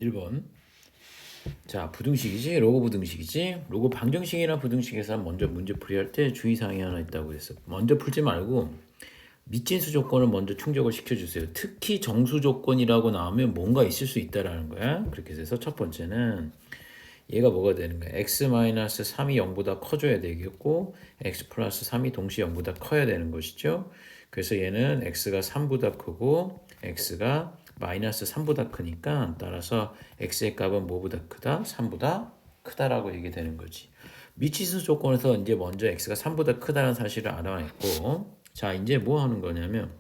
1번. 자, 부등식이지? 로고 부등식이지? 로고 방정식이나 부등식에서 먼저 문제 풀이할 때 주의사항이 하나 있다고 했어. 먼저 풀지 말고 미진수 조건을 먼저 충족을 시켜주세요. 특히 정수 조건이라고 나오면 뭔가 있을 수 있다라는 거야. 그렇게 돼서 첫 번째는 얘가 뭐가 되는 거야? x-3이 0보다 커져야 되겠고 x 플러스 3이 동시에 0보다 커야 되는 것이죠. 그래서 얘는 x가 3보다 크고 x가 마이너스 3보다 크니까 따라서 x의 값은 뭐보다 크다? 3보다 크다라고 얘기되는 거지. 미치수 조건에서 이제 먼저 x가 3보다 크다는 사실을 알아냈고, 자 이제 뭐 하는 거냐면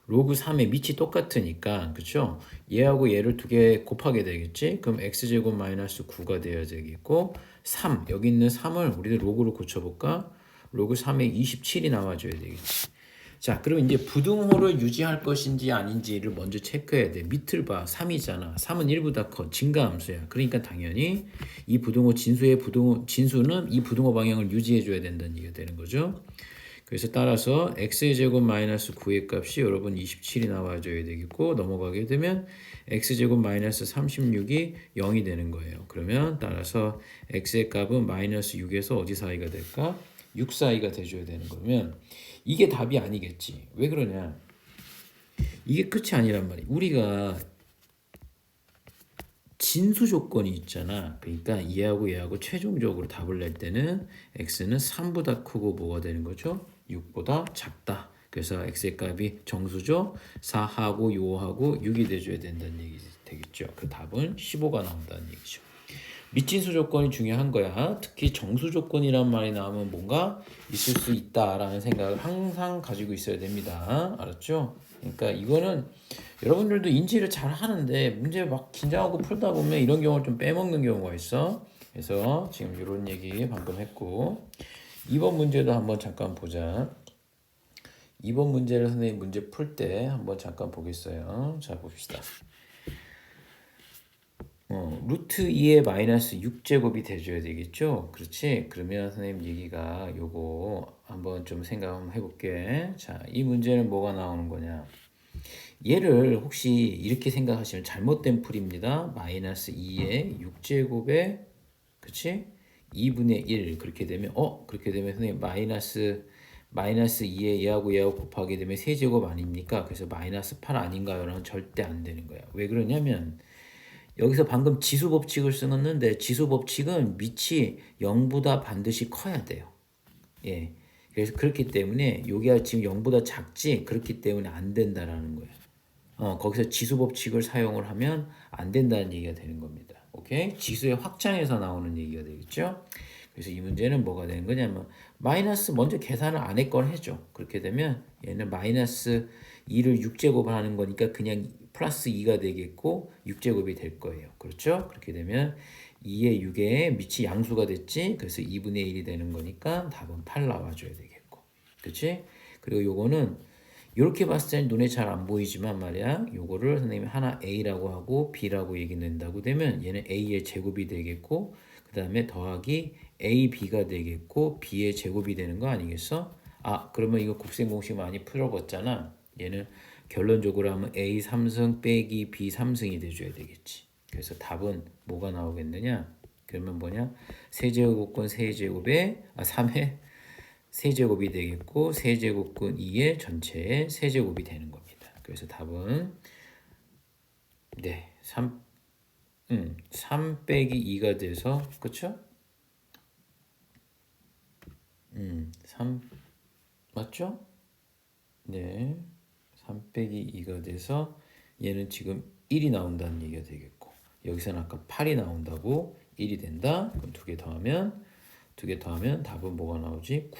로그 3의 밑이 똑같으니까 그쵸? 얘하고 얘를 두 개 곱하게 되겠지? 그럼 x제곱 마이너스 9가 되어야 되겠고 3 여기 있는 3을 우리들 로그로 고쳐볼까? 로그 3에 27이 나와줘야 되겠지. 자 그럼 이제 부등호를 유지할 것인지 아닌지를 먼저 체크해야 돼. 밑을 봐. 3이잖아. 3은 1보다 커. 증가함수야. 그러니까 당연히 이 부등호 진수는 이 부등호 방향을 유지해 줘야 된다는 얘기가 되는 거죠. 그래서 따라서 x제곱 마이너스 9의 값이 여러분 27이 나와줘야 되겠고 넘어가게 되면 x제곱 마이너스 36이 0이 되는 거예요. 그러면 따라서 x의 값은 마이너스 6에서 어디 사이가 될까? 6 사이가 돼줘야 되는 거면 이게 답이 아니겠지. 왜 그러냐? 이게 끝이 아니란 말이야. 우리가 진수 조건이 있잖아. 그러니까 얘하고 최종적으로 답을 낼 때는 x는 3보다 크고 뭐가 되는 거죠? 6보다 작다. 그래서 x의 값이 정수죠. 4하고 5하고 6이 돼줘야 된다는 얘기 되겠죠. 그 답은 15가 나온다는 얘기죠. 미진수 조건이 중요한 거야. 특히 정수 조건이란 말이 나오면 뭔가 있을 수 있다라는 생각을 항상 가지고 있어야 됩니다. 알았죠? 그러니까 이거는 여러분들도 인지를 잘 하는데 문제 막 긴장하고 풀다 보면 이런 경우를 좀 빼먹는 경우가 있어. 그래서 지금 이런 얘기 방금 했고 2번 문제도 한번 잠깐 보자. 2번 문제를 선생님 문제 풀 때 한번 잠깐 보겠어요. 자 봅시다. 루트 2의 마이너스 6제곱이 돼줘야 되겠죠? 그렇지? 그러면 선생님 얘기가 요거 한번 좀 생각 한번 해볼게. 자, 이 문제는 뭐가 나오는 거냐? 얘를 혹시 이렇게 생각하시면 잘못된 풀입니다. 마이너스 2의 6제곱에 그치? 2분의 1 그렇게 되면 그렇게 되면 선생님 마이너스 2에 얘하고 곱하게 되면 세제곱 아닙니까? 그래서 마이너스 8 아닌가요? 라는 절대 안 되는 거야. 왜 그러냐면 여기서 방금 지수 법칙을 쓰는데 지수 법칙은 밑이 0보다 반드시 커야 돼요. 예. 그래서 그렇기 때문에 여기가 지금 0보다 작지 그렇기 때문에 안 된다라는 거예요. 거기서 지수 법칙을 사용을 하면 안 된다는 얘기가 되는 겁니다. 오케이? 지수의 확장에서 나오는 얘기가 되겠죠? 그래서 이 문제는 뭐가 되는 거냐면 마이너스 먼저 계산을 안 했건 해줘. 그렇게 되면 얘는 마이너스 2를 6제곱을 하는 거니까 그냥 플러스 2가 되겠고 6제곱이 될 거예요. 그렇죠? 그렇게 되면 2의 6에 밑이 양수가 됐지. 그래서 2분의 1이 되는 거니까 답은 8 나와줘야 되겠고. 그렇지? 그리고 요거는 이렇게 봤을 때는 눈에 잘 안 보이지만 말이야. 요거를 선생님이 하나 A라고 하고 B라고 얘기 낸다고 되면 얘는 A의 제곱이 되겠고 그 다음에 더하기 AB가 되겠고 B의 제곱이 되는 거 아니겠어? 그러면 이거 곱셈 공식 많이 풀어봤잖아. 얘는 결론적으로 하면 A 3승 빼기 B 3승이 돼줘야 되겠지. 그래서 답은 뭐가 나오겠느냐? 그러면 뭐냐? 세제곱권 세제곱에 3에 세제곱이 되겠고 세제곱근 2의 전체의 세제곱이 되는 겁니다. 그래서 답은 3 빼기 2가 돼서 그쵸? 3 맞죠? 네. 3 빼기 2가 돼서 얘는 지금 1이 나온다는 얘기가 되겠고 여기서는 아까 8이 나온다고 1이 된다. 그럼 두 개 더하면 답은 뭐가 나오지?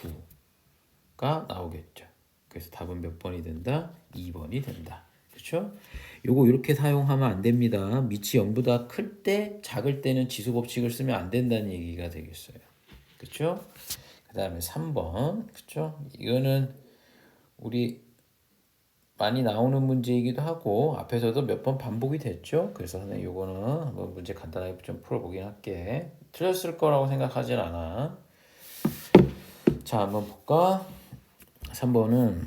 9가 나오겠죠. 그래서 답은 몇 번이 된다? 2번이 된다. 그렇죠? 요거 이렇게 사용하면 안 됩니다. 밑이 0보다 클 때, 작을 때는 지수 법칙을 쓰면 안 된다는 얘기가 되겠어요. 그렇죠? 그 다음에 3번. 그렇죠? 이거는 우리 많이 나오는 문제이기도 하고 앞에서도 몇 번 반복이 됐죠. 그래서 선생님 요거는 한번 문제 간단하게 좀 풀어보긴 할게. 틀렸을 거라고 생각하진 않아. 자 한번 볼까? 3번은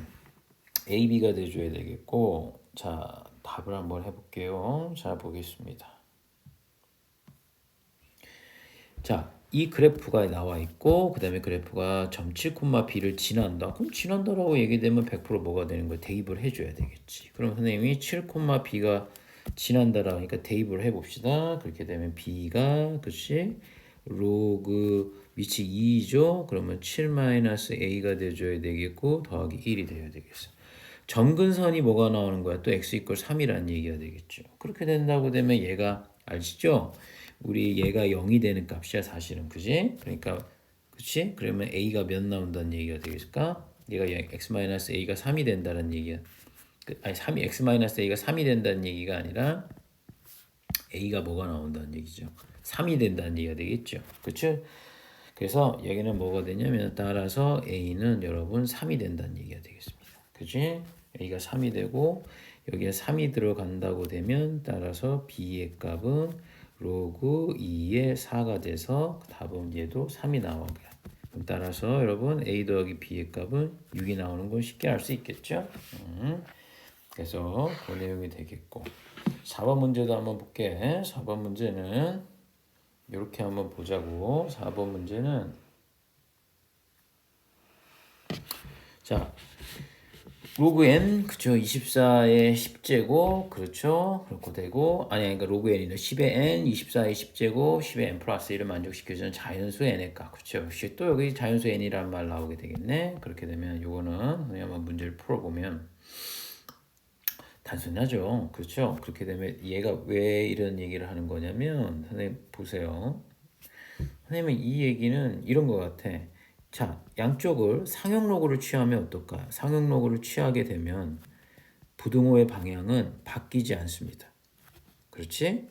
AB가 돼줘야 되겠고 자 답을 한번 해볼게요. 자, 보겠습니다. 자, 이 그래프가 나와 있고 그 다음에 그래프가 점 7, B를 지난다. 그럼 지난다라고 얘기되면 100% 뭐가 되는 거야? 대입을 해줘야 되겠지. 그럼 선생님이 7, B가 지난다라 하니까 대입을 해봅시다. 그렇게 되면 B가 그치? 로그 위치 2죠. 그러면 7-A가 돼줘야 되겠고 더하기 1이 돼야 되겠어. 점근선이 뭐가 나오는 거야? 또 x 이퀄 3이라는 얘기가 되겠죠. 그렇게 된다고 되면 얘가 아시죠? 우리 얘가 0이 되는 값이야 사실은. 그지? 그러니까 그치? 그러면 a가 몇 나온다는 얘기가 되겠을까? 얘가 x-a가 3이 된다는 얘기야. 아니 3이 x-a가 3이 된다는 얘기가 아니라 a가 뭐가 나온다는 얘기죠. 3이 된다는 얘기가 되겠죠. 그쵸? 그래서 여기는 뭐가 되냐면 따라서 a는 여러분 3이 된다는 얘기가 되겠습니다. 그치? a가 3이 되고 여기에 3이 들어간다고 되면 따라서 b의 값은 로그 2의 4가 돼서 답은 얘도 3이 나오고요. 그럼 따라서 여러분 a 더하기 b의 값은 6이 나오는 건 쉽게 알 수 있겠죠? 그래서 그 내용이 되겠고 4번 문제도 한번 볼게. 4번 문제는 이렇게 한번 보자고. 4번 문제는 자 로그 n 그쵸 24의 10제곱 그렇죠 그렇고 되고 아니 그러니까 로그 n이 10의 n 24의 10제곱 10의 n 플러스 1을 만족시켜주는 자연수 n의 값 그쵸 또 여기 자연수 n이란 말 나오게 되겠네. 그렇게 되면 요거는 한번 문제를 풀어보면 단순하죠. 그렇죠? 그렇게 되면 얘가 왜 이런 얘기를 하는 거냐면 선생님 보세요. 선생님은 이 얘기는 이런 것 같아. 자, 양쪽을 상형로그를 취하면 어떨까? 상형로그를 취하게 되면 부등호의 방향은 바뀌지 않습니다. 그렇지?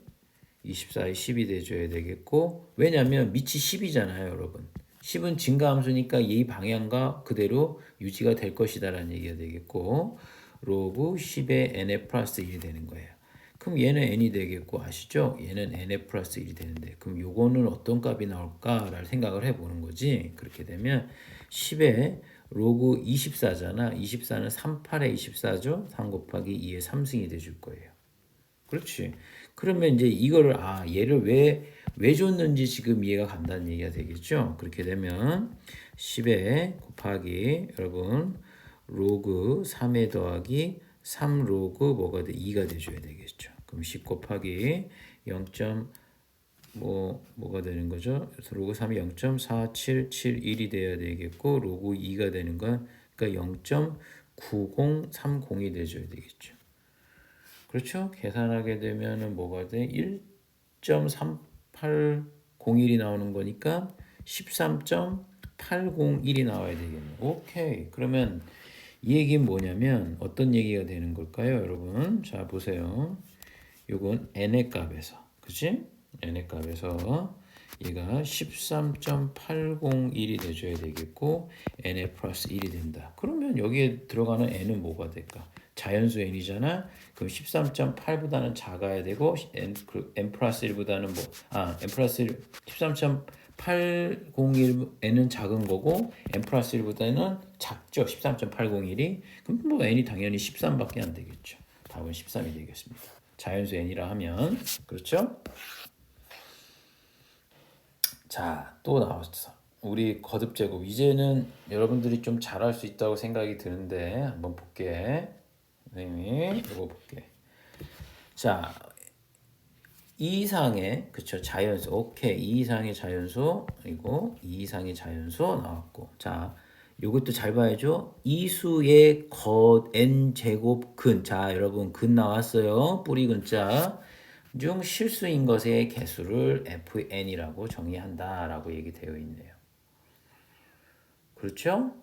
24에 10이 돼줘야 되겠고 왜냐하면 밑이 10이잖아요 여러분. 10은 증가함수니까 이 방향과 그대로 유지가 될 것이다라는 얘기가 되겠고 로그 10의 n의 플러스 1이 되는 거예요. 그럼 얘는 n이 되겠고 아시죠? 얘는 n의 플러스 1이 되는데 그럼 요거는 어떤 값이 나올까를 생각을 해보는 거지. 그렇게 되면 10의 로그 24잖아. 24는 38의 24죠. 3 곱하기 2의 3승이 돼줄 거예요. 그렇지. 그러면 이제 이거를 얘를 왜 줬는지 지금 이해가 간다는 얘기가 되겠죠. 그렇게 되면 10에 곱하기 여러분 로그 3에 더하기 3 로그 뭐가 돼? 2가 돼줘야 되겠죠. 그럼 10 곱하기 0. 뭐가 되는 거죠? 그래서 로그 3이 0.4771이 돼야 되겠고 로그 2가 되는 건 그러니까 0.9030이 돼줘야 되겠죠. 그렇죠? 계산하게 되면은 뭐가 돼? 1.3801이 나오는 거니까 13.801이 나와야 되겠네. 오케이. 그러면 이 얘기는 뭐냐면 어떤 얘기가 되는 걸까요, 여러분? 자, 보세요. 요건 n의 값에서. 그치? n의 값에서 얘가 13.801이 돼줘야 되겠고 n의 플러스 1이 된다. 그러면 여기에 들어가는 n은 뭐가 될까? 자연수 n이잖아. 그럼 13.8보다는 작아야 되고 n 플러스 1보다는 n 플러스 1 13.801 n은 작은 거고 n 플러스 1보다는 작죠. 13.801이. 그럼 뭐 n이 당연히 13밖에 안 되겠죠. 답은 13이 되겠습니다. 자연수 n이라 하면 그렇죠? 자, 또 나왔어. 우리 거듭 제곱. 이제는 여러분들이 좀 잘할 수 있다고 생각이 드는데 한번 볼게. 선생님이 이거 볼게. 자, 2 이상의 그쵸 자연수. 오케이. 2 이상의 자연수 그리고 2 이상의 자연수 나왔고. 자, 요것도 잘 봐야죠. 이수의 거 n 제곱 근. 자, 여러분 근 나왔어요. 뿌리 근자. 중 실수인 것의 개수를 fn이라고 정의한다라고 얘기되어 있네요. 그렇죠?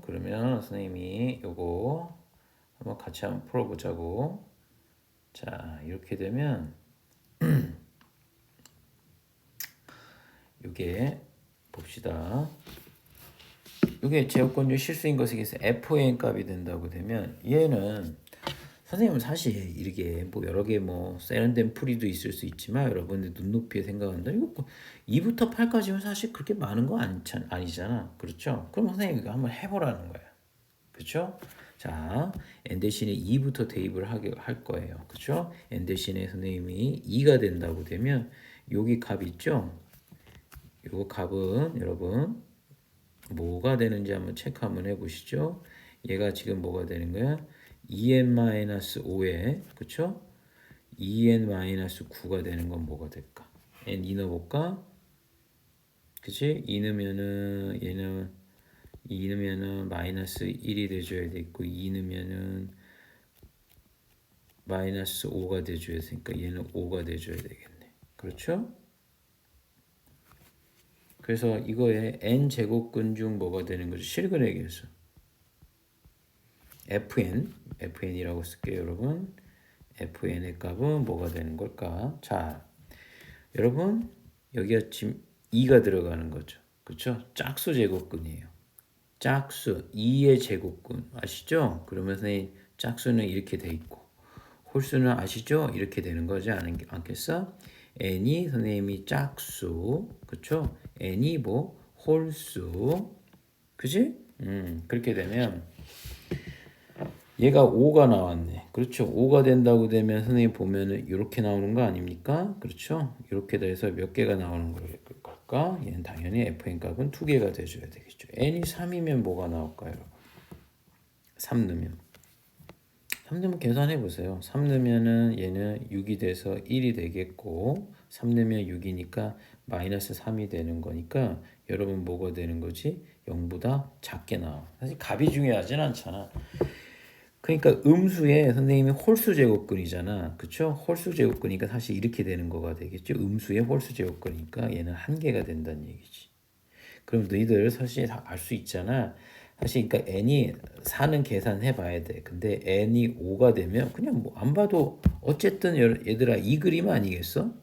그러면 선생님이 요거 한번 같이 한번 풀어보자고. 자, 이렇게 되면 요게 봅시다. 요게 제곱건조 실수인 것에 의해서 fn 값이 된다고 되면 얘는 선생님은 사실 이렇게 뭐 여러 개 뭐 세련된 풀이도 있을 수 있지만 여러분들 눈높이에 생각한다. 이거 2부터 8까지는 사실 그렇게 많은 거 아니잖아. 그렇죠? 그럼 선생님 이거 한번 해보라는 거야. 그렇죠? 자, n 대신에 2부터 대입을 할 거예요. 그쵸? n 대신에 선생님이 2가 된다고 되면 여기 값 있죠? 요 값은 여러분 뭐가 되는지 한번 체크 한번 해보시죠. 얘가 지금 뭐가 되는 거야? 2n-5에 그쵸? 2n-9가 되는 건 뭐가 될까? n 2 넣어볼까? 그치? 2 넣으면은 얘는 2 넣으면은 마이너스 1이 돼줘야 되겠고 2 넣으면은 마이너스 5가 돼줘야 되니까 얘는 5가 돼줘야 되겠네. 그렇죠? 그래서 이거에 n 제곱근 중 뭐가 되는 거죠? 실근액이었어. fn이라고 쓸게요, 여러분. fn의 값은 뭐가 되는 걸까? 자, 여러분 여기가 지금 2가 들어가는 거죠. 그렇죠? 짝수 제곱근이에요. 짝수 2의 제곱근 아시죠? 그러면 선생님 짝수는 이렇게 돼 있고 홀수는 아시죠? 이렇게 되는 거지 않겠어? n이 선생님이 짝수 그쵸? n이 뭐 홀수 그지? 그렇게 되면 얘가 5가 나왔네. 그렇죠? 5가 된다고 되면 선생님 보면은 이렇게 나오는 거 아닙니까? 그렇죠? 이렇게 돼서 몇 개가 나오는 걸까? 얘는 당연히 fn 값은 2개가 돼줘야 되겠죠. n이 3이면 뭐가 나올까요? 3 넣으면 3 넣으면 계산해 보세요. 3 넣으면은 얘는 6이 돼서 1이 되겠고 3 넣으면 6이니까 마이너스 3이 되는 거니까 여러분 뭐가 되는 거지? 0보다 작게 나와. 사실 값이 중요하진 않잖아. 그러니까 음수에 선생님이 홀수 제곱근이잖아. 그쵸? 홀수 제곱근이니까 사실 이렇게 되는 거가 되겠죠. 음수의 홀수 제곱근이니까 얘는 1개가 된다는 얘기지. 그럼 너희들 사실 다 알 수 있잖아. 사실 그러니까 n이 4는 계산해 봐야 돼. 근데 n이 5가 되면 그냥 뭐 안 봐도 어쨌든 얘들아 이 그림 아니겠어?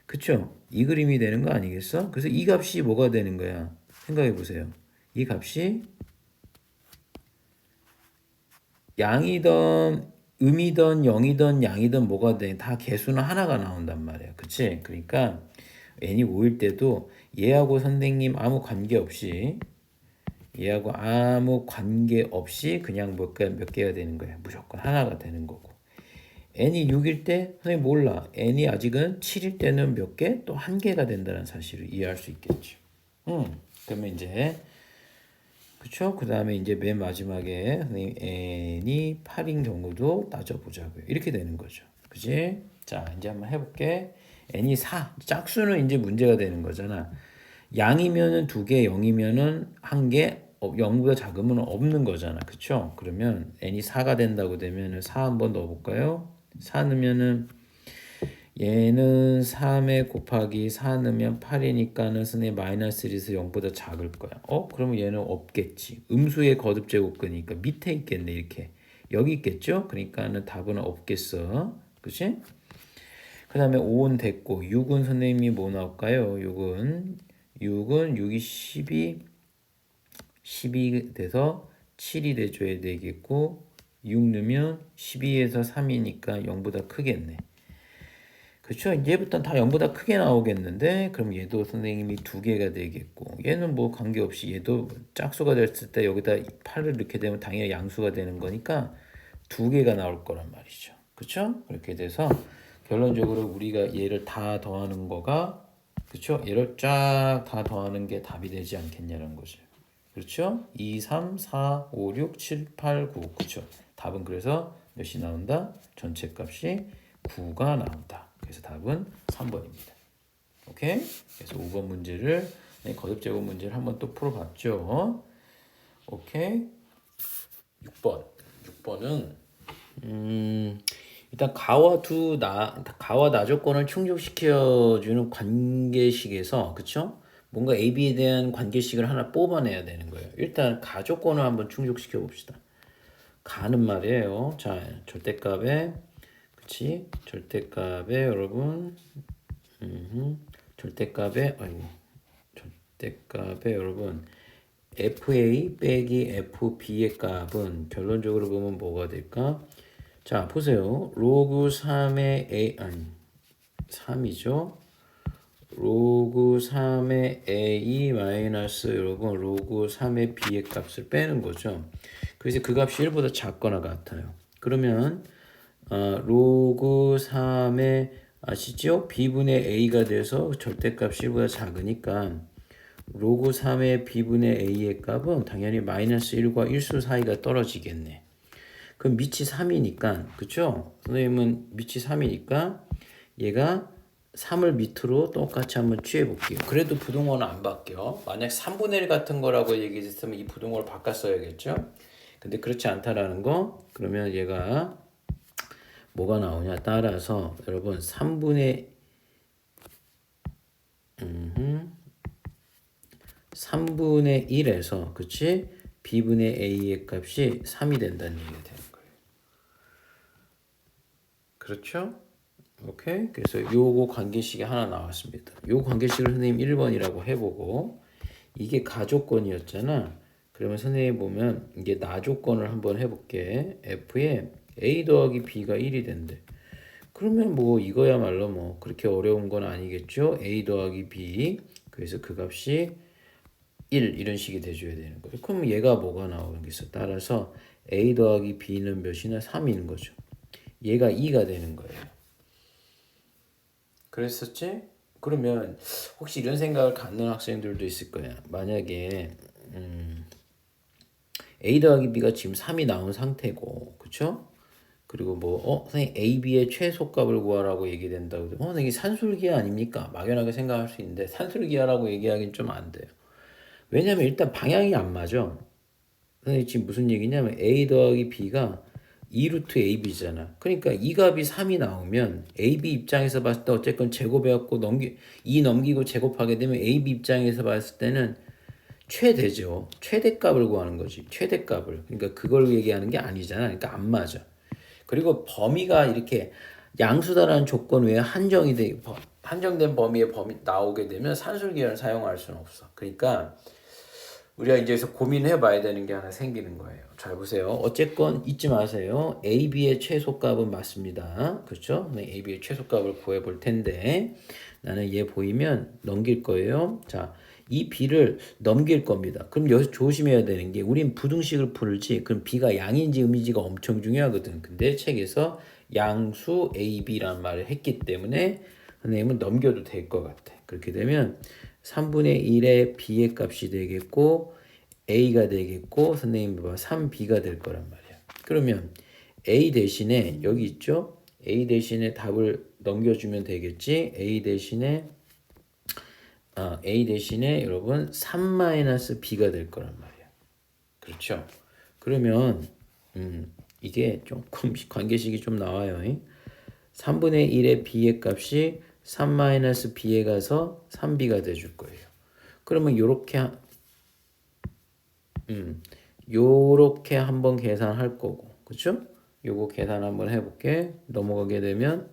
그쵸? 이 그림이 되는 거 아니겠어? 그래서 이 값이 뭐가 되는 거야? 생각해 보세요. 이 값이 양이던 음이던 영이던 양이던 뭐가 돼. 다 개수는 하나가 나온단 말이야. 그치? 그러니까 n이 5일 때도 얘하고 선생님 아무 관계없이 얘하고 아무 관계없이 그냥 몇 개가 되는 거야. 무조건 하나가 되는 거고. n이 6일 때 선생님 몰라. n이 아직은 7일 때는 몇 개? 또 1개가 된다는 사실을 이해할 수 있겠죠. 그러면 이제 그쵸? 그 다음에 이제 맨 마지막에 선생님 n이 8인 경우도 따져보자고요. 이렇게 되는 거죠. 그지? 자, 이제 한번 해볼게. n이 4. 짝수는 이제 문제가 되는 거잖아. 양이면은 2개, 0이면은 1개, 0보다 작으면 없는 거잖아. 그쵸? 그러면 n이 4가 된다고 되면은 4 한번 넣어볼까요? 4 넣으면은 얘는 3에 곱하기 4 넣으면 8이니까는 선생님 마이너스 1에서 0보다 작을 거야. 그러면 얘는 없겠지. 음수의 거듭 제곱근이니까 밑에 있겠네. 이렇게. 여기 있겠죠? 그러니까는 답은 없겠어. 그치? 그 다음에 5는 됐고 6은 선생님이 뭐 나올까요? 6은 6이 12 돼서 7이 돼줘야 되겠고 6 넣으면 12에서 3이니까 0보다 크겠네. 그렇죠? 얘부터는 다 0보다 크게 나오겠는데 그럼 얘도 선생님이 2개가 되겠고 얘는 뭐 관계없이 얘도 짝수가 됐을 때 여기다 8을 넣게 되면 당연히 양수가 되는 거니까 2개가 나올 거란 말이죠. 그렇죠? 그렇게 돼서 결론적으로 우리가 얘를 다 더하는 거가 그렇죠? 얘를 쫙 다 더하는 게 답이 되지 않겠냐는 거죠. 그렇죠? 2, 3, 4, 5, 6, 7, 8, 9 그렇죠? 답은 그래서 몇이 나온다? 전체 값이 9가 나온다. 그래서 답은 3번입니다. 오케이? 그래서 5번 문제를 거듭 제곱 문제를 한번 또 풀어봤죠. 오케이? 6번. 6번은 일단 가와 나 조건을 충족시켜주는 관계식에서 그쵸? 뭔가 AB에 대한 관계식을 하나 뽑아내야 되는 거예요. 일단 가 조건을 한번 충족시켜 봅시다. 가는 말이에요. 자, 절대값에 그치? 절대값에 여러분 절대값에 여러분 FA 빼기 FB의 값은 결론적으로 보면 뭐가 될까? 자, 보세요. 로그 3의 A, 3이죠. 로그 3의 A 마이너스 여러분 로그 3의 B의 값을 빼는 거죠. 그래서 그 값이 1보다 작거나 같아요. 그러면 로그 3의 아시죠? b분의 a가 돼서 절대값이 1보다 작으니까 로그 3의 b분의 a의 값은 당연히 마이너스 1과 1수 사이가 떨어지겠네. 그럼 밑이 3이니까 그쵸? 선생님은 밑이 3이니까 얘가 3을 밑으로 똑같이 한번 취해 볼게요. 그래도 부등호는 안 바뀌어. 만약 3분의 1 같은 거라고 얘기했으면 이 부등호를 바꿨어야겠죠? 근데 그렇지 않다라는 거. 그러면 얘가 뭐가 나오냐 따라서 여러분 3분의 1에서 그치? b분의 a의 값이 3이 된다는 얘기가 되는 거예요. 그렇죠? 오케이. 그래서 요거 관계식이 하나 나왔습니다. 요 관계식을 선생님 1번이라고 해보고 이게 가조건이었잖아. 그러면 선생님 보면 이게 나조건을 한번 해볼게. f에 a 더하기 b가 1이 된대. 그러면 뭐 이거야말로 뭐 그렇게 어려운 건 아니겠죠. a 더하기 b 그래서 그 값이 1 이런 식이 돼줘야 되는 거예요. 그럼 얘가 뭐가 나오겠어? 따라서 a 더하기 b는 몇이나 3인 거죠. 얘가 2가 되는 거예요. 그랬었지? 그러면 혹시 이런 생각을 갖는 학생들도 있을 거야. 만약에 a 더하기 b가 지금 3이 나온 상태고, 그쵸? 그리고 뭐, 선생님 a, b의 최소값을 구하라고 얘기된다고. 선생님 산술기하 아닙니까? 막연하게 생각할 수 있는데 산술기하라고 얘기하기는 좀 안 돼요. 왜냐면 일단 방향이 안 맞아. 선생님 지금 무슨 얘기냐면 a 더하기 b가 2루트 ab잖아. 그러니까 이 값이 3이 나오면 ab 입장에서 봤을 때 어쨌건 제곱해갖고 2 넘기고 제곱하게 되면 ab 입장에서 봤을 때는 최대죠. 최대값을 구하는 거지. 최대값을. 그러니까 그걸 얘기하는 게 아니잖아. 그러니까 안 맞아. 그리고 범위가 이렇게 양수다라는 조건 외에 한정된 범위의 범위 나오게 되면 산술기하를 사용할 수는 없어. 그러니까 우리가 이제 여기서 고민해 봐야 되는 게 하나 생기는 거예요. 잘 보세요. 어쨌건 잊지 마세요. AB의 최소값은 맞습니다. 그렇죠? 네, AB의 최소값을 구해 볼 텐데 나는 얘 보이면 넘길 거예요. 자, 이 B를 넘길 겁니다. 그럼 여기서 조심해야 되는 게 우린 부등식을 풀지 그럼 B가 양인지 음인지가 엄청 중요하거든. 근데 책에서 양수 AB라는 말을 했기 때문에 선생님은 넘겨도 될 것 같아. 그렇게 되면 3분의 1의 b의 값이 되겠고 a가 되겠고 선생님 봐봐 3b가 될 거란 말이야. 그러면 a 대신에 여기 있죠? a 대신에 답을 넘겨주면 되겠지? a 대신에 여러분 3-b가 될 거란 말이야. 그렇죠? 그러면 이게 조금 관계식이 좀 나와요. 3분의 1의 b의 값이 3-b에 가서 3b가 돼줄 거예요. 그러면 요렇게 한번 계산할 거고, 그쵸? 요거 계산 한번 해볼게. 넘어가게 되면은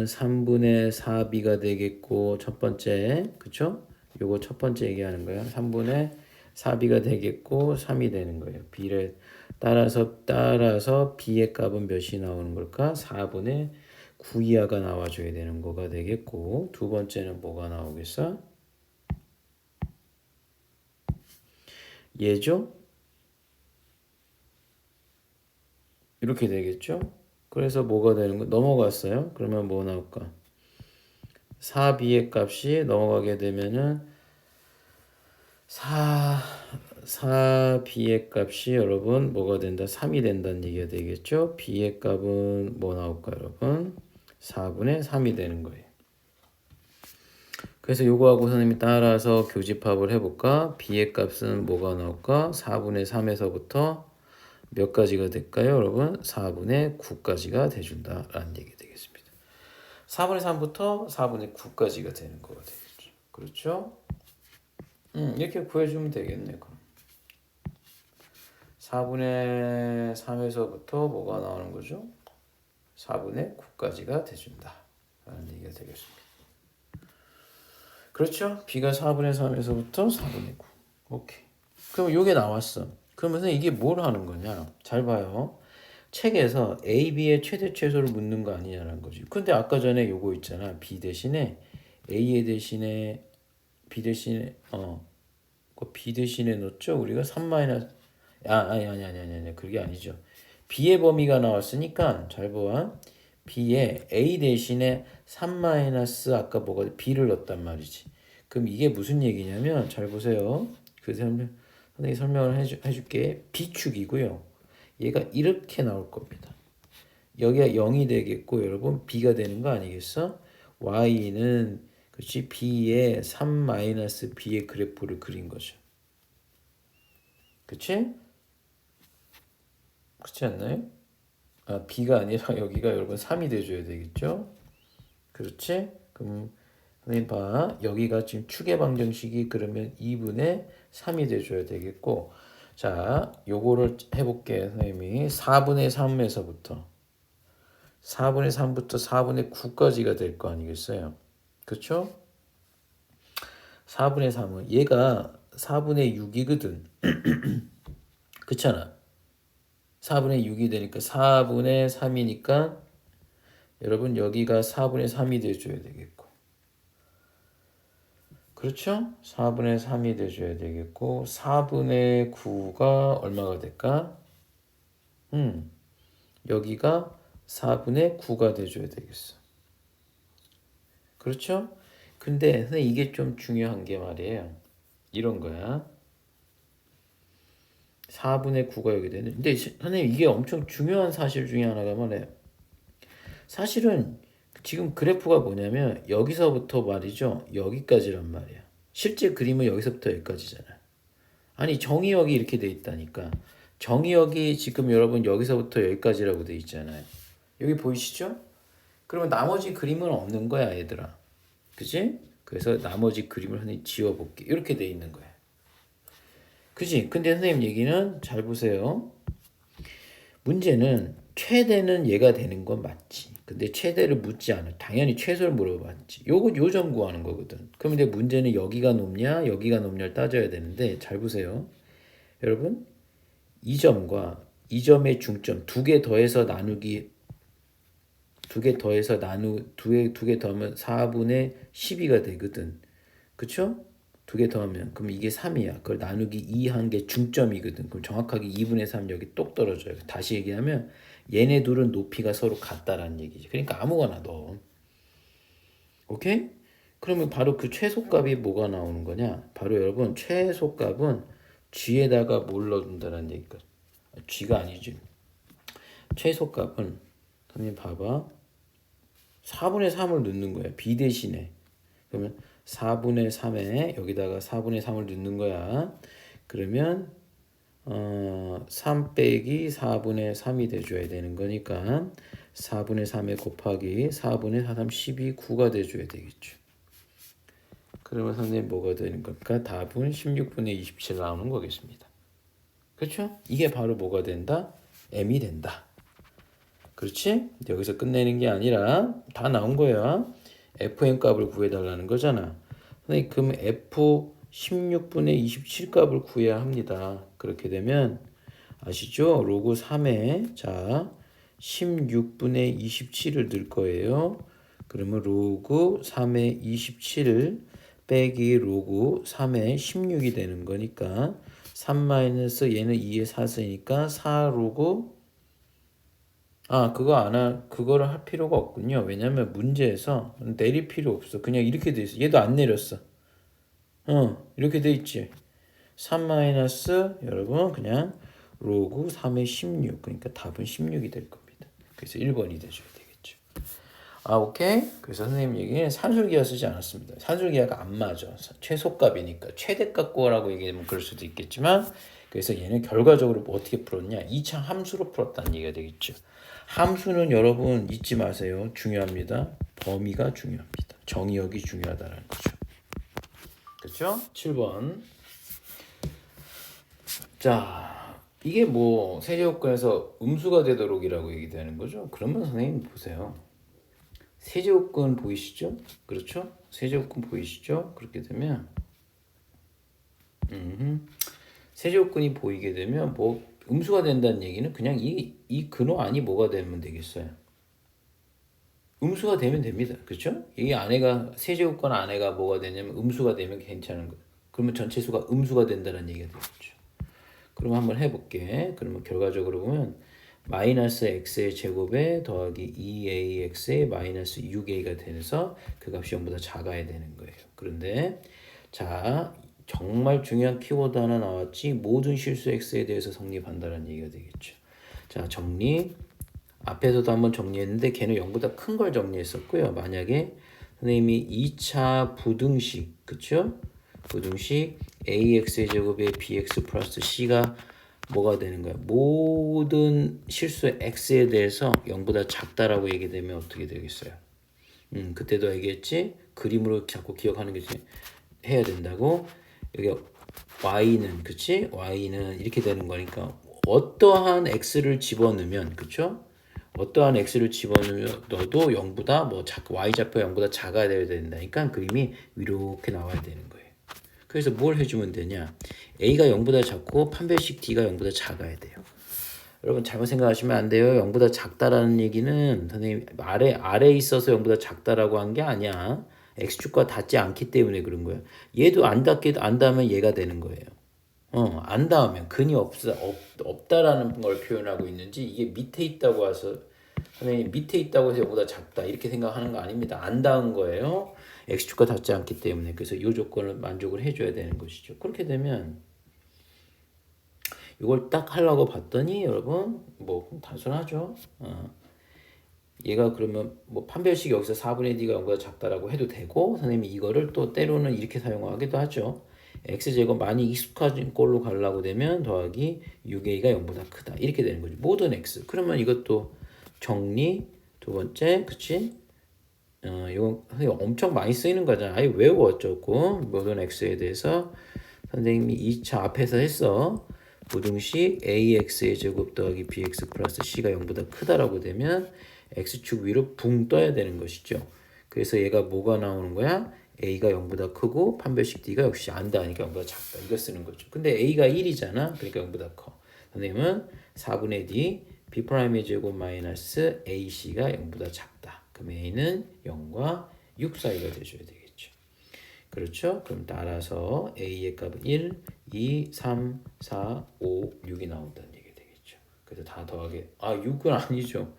3분의 4b가 되겠고, 첫 번째, 그쵸? 요거 첫 번째 얘기하는 거야. 3분의 4b가 되겠고, 3이 되는 거예요. b를 따라서 b의 값은 몇이 나오는 걸까? 4분의 9 이하가 나와줘야 되는 거가 되겠고, 두 번째는 뭐가 나오겠어? 얘죠? 이렇게 되겠죠? 그래서 뭐가 되는 거? 넘어갔어요. 그러면 뭐 나올까? 4b의 값이 넘어가게 되면은 4b의 값이 여러분 뭐가 된다? 3이 된다는 얘기가 되겠죠? b의 값은 뭐 나올까 여러분? 4분의 3이 되는 거예요. 그래서 요거하고 선생님이 따라서 교집합을 해볼까? b의 값은 뭐가 나올까? 4분의 3에서부터 몇 가지가 될까요, 여러분? 4분의 9까지가 돼준다라는 얘기 되겠습니다. 4분의 3부터 4분의 9까지가 되는 거가 되겠죠. 그렇죠? 이렇게 구해주면 되겠네. 그럼 4분의 3에서부터 뭐가 나오는 거죠? 4분의 9까지가 돼준다. 라는 얘기가 되겠습니다. 그렇죠? b가 4분의 3에서부터 4분의 9. 오케이. 그럼 요게 나왔어. 그러면서 이게 뭘 하는 거냐? 잘 봐요. 책에서 A, B의 최대 최소를 묻는 거 아니냐는 거지. 근데 아까 전에 요거 있잖아. B 대신에 B 대신에 그 b 대신에 넣었죠. 우리가 3 마이너스 아니 그게 아니죠. b의 범위가 나왔으니까 잘 봐. b에 a 대신에 3 마이너스 아까 뭐가 b를 넣었단 말이지. 그럼 이게 무슨 얘기냐면 잘 보세요. 선생님이 설명을 해줄게. b축이고요. 얘가 이렇게 나올 겁니다. 여기가 0이 되겠고 여러분 b가 되는 거 아니겠어? y는 그렇지 b의 3 마이너스 b의 그래프를 그린 거죠. 그치? 그렇지 않나요? 아, b가 아니라 여기가 여러분 3이 돼줘야 되겠죠? 그렇지? 그럼 선생님 봐. 여기가 지금 축의 방정식이 그러면 2분의 3이 돼줘야 되겠고 자, 요거를 해볼게 선생님이 4분의 3에서부터 4분의 3부터 4분의 9까지가 될 거 아니겠어요? 그렇죠? 4분의 3은 얘가 4분의 6이거든. 그렇잖아. 4분의 6이 되니까 4분의 3이니까 여러분 여기가 4분의 3이 돼줘야 되겠고 그렇죠? 4분의 3이 돼줘야 되겠고 4분의 9가 얼마가 될까? 여기가 4분의 9가 돼줘야 되겠어. 그렇죠? 근데 선생님 이게 좀 중요한 게 말이에요. 이런 거야. 4분의 9가 여기 되는. 근데 선생님 이게 엄청 중요한 사실 중에 하나가 말이에요. 사실은 지금 그래프가 뭐냐면 여기서부터 말이죠. 여기까지란 말이야. 실제 그림은 여기서부터 여기까지잖아. 아니 정의역이 이렇게 돼 있다니까. 정의역이 지금 여러분 여기서부터 여기까지라고 돼 있잖아요. 여기 보이시죠? 그러면 나머지 그림은 없는 거야 얘들아. 그지? 그래서 나머지 그림을 선생님 지워볼게. 이렇게 돼 있는 거야. 그지? 근데 선생님 얘기는 잘 보세요. 문제는 최대는 얘가 되는 건 맞지. 근데 최대를 묻지 않아. 당연히 최소를 물어봤지. 요 점 구하는 거거든. 그럼 근데 문제는 여기가 높냐, 여기가 높냐를 따져야 되는데 잘 보세요. 여러분, 이 점과 이 점의 중점 두 개 더해서 나누기 두 개 더하면 4분의 12가 되거든. 그쵸? 두 개 더하면 그럼 이게 3이야. 그걸 나누기 2 한 게 중점이거든. 그럼 정확하게 2분의 3 여기 똑 떨어져요. 다시 얘기하면 얘네 둘은 높이가 서로 같다라는 얘기지. 그러니까 아무거나 넣어. 오케이? 그러면 바로 그 최소값이 뭐가 나오는 거냐? 바로 여러분 최소값은 g에다가 뭘 넣어준다는 얘기가 g가 아니지. 최소값은 선생님 봐봐. 4분의 3을 넣는 거야. b 대신에. 그러면 4분의 3에 여기다가 4분의 3을 넣는 거야. 그러면 3 빼기 4분의 3이 돼줘야 되는 거니까 4분의 3에 곱하기 4분의 4, 3, 12, 9가 돼줘야 되겠죠. 그러면 선생님 뭐가 되는 걸까? 답은 16분의 27 나오는 거겠습니다. 그렇죠? 이게 바로 뭐가 된다? m이 된다. 그렇지? 여기서 끝내는 게 아니라 다 나온 거야. fn 값을 구해달라는 거잖아. 선생님 그럼 f 16분의 27 값을 구해야 합니다. 그렇게 되면 아시죠? 로그 3에 자 16분의 27을 넣을 거예요. 그러면 로그 3의 27을 빼기 로그 3의 16이 되는 거니까 3 마이너스 얘는 2의 4쓰니까 4 로그 그거를 할 필요가 없군요. 왜냐면 문제에서 내릴 필요 없어. 그냥 이렇게 돼 있어. 얘도 안 내렸어. 이렇게 돼 있지. 3 마이너스 여러분 그냥 로그 3의 16. 그러니까 답은 16이 될 겁니다. 그래서 1번이 되셔야 되겠죠. 오케이. 그래서 선생님 얘기는 산술기하 쓰지 않았습니다. 산술기하가 안 맞아. 최소값이니까 최대값 구하라고 얘기하면 그럴 수도 있겠지만 그래서 얘는 결과적으로 뭐 어떻게 풀었냐? 2차 함수로 풀었다는 얘기가 되겠죠. 함수는 여러분 잊지 마세요. 중요합니다. 범위가 중요합니다. 정의역이 중요하다는 거죠. 그렇죠? 7번. 자, 이게 뭐 세제곱근에서 음수가 되도록이라고 얘기되는 거죠. 그러면 선생님 보세요. 세제곱근 보이시죠? 그렇죠? 세제곱근 보이시죠? 그렇게 되면 세제곱근이 보이게 되면 뭐 음수가 된다는 얘기는 그냥 이 근호 안이 뭐가 되면 되겠어요? 음수가 되면 됩니다. 그렇죠? 이 안에가 세제곱근 안에가 뭐가 되냐면 음수가 되면 괜찮은 거예요. 그러면 전체 수가 음수가 된다는 얘기가 되겠죠. 그럼 한번 해볼게. 그러면 결과적으로 보면 마이너스 x의 제곱에 더하기 2ax의 마이너스 6a가 되면서 그 값이 0보다 작아야 되는 거예요. 그런데 자 정말 중요한 키워드 하나 나왔지. 모든 실수 x에 대해서 성립한다는 얘기가 되겠죠. 자 정리. 앞에서도 한번 정리했는데 걔는 0보다 큰 걸 정리했었고요. 만약에 선생님이 2차 부등식 그쵸? 부등식 ax의 제곱에 bx 플러스 c가 뭐가 되는 거야? 모든 실수 x에 대해서 0보다 작다라고 얘기되면 어떻게 되겠어요? 그때도 얘기했지? 그림으로 자꾸 기억하는 게 해야 된다고. 여기 y는 그치? y는 이렇게 되는 거니까 어떠한 x를 집어넣으면 그쵸? 어떠한 x를 집어넣으면 너도 0보다 뭐 y좌표 0보다 작아야 된다니까 그림이 이렇게 나와야 되는 거예요. 그래서 뭘 해주면 되냐? a가 0보다 작고 판별식 d가 0보다 작아야 돼요. 여러분 잘못 생각하시면 안 돼요. 0보다 작다라는 얘기는 선생님 아래에 있어서 0보다 작다라고 한 게 아니야. x축과 닿지 않기 때문에 그런 거예요. 얘도 안 닿으면 얘가 되는 거예요. 안 닿으면 근이 없다라는 걸 표현하고 있는지 이게 밑에 있다고 해서 선생님 밑에 있다고 해서 0보다 작다 이렇게 생각하는 거 아닙니다. 안 닿은 거예요. x축과 닿지 않기 때문에. 그래서 이 조건을 만족을 해줘야 되는 것이죠. 그렇게 되면 이걸 딱 하려고 봤더니 여러분 뭐 단순하죠. 얘가 그러면 뭐 판별식 여기서 4분의 d가 0보다 작다라고 해도 되고 선생님이 이거를 또 때로는 이렇게 사용하기도 하죠. x제곱 많이 익숙한 걸로 가려고 되면 더하기 6a가 0보다 크다 이렇게 되는 거죠. 모든 x. 그러면 이것도 정리 두 번째 그치? 이거 선생님 엄청 많이 쓰이는 거잖아. 아예 외워 어쩌고 모든 x에 대해서 선생님이 2차 앞에서 했어. 부등식 ax의 제곱 더하기 bx 플러스 c가 0보다 크다라고 되면 x축 위로 붕 떠야 되는 것이죠. 그래서 얘가 뭐가 나오는 거야? a가 0보다 크고 판별식 d가 역시 안 닿으니까 0보다 작다. 이거 쓰는 거죠. 근데 a가 1이잖아. 그러니까 0보다 커. 선생님은 4분의 d b'의 제곱 마이너스 ac가 0보다 작다. 그럼 a는 0과 6 사이가 돼줘야 되겠죠. 그렇죠? 그럼 따라서 a의 값은 1, 2, 3, 4, 5, 6이 나온다는 얘기 되겠죠. 그래서 다 더하게 6은 아니죠.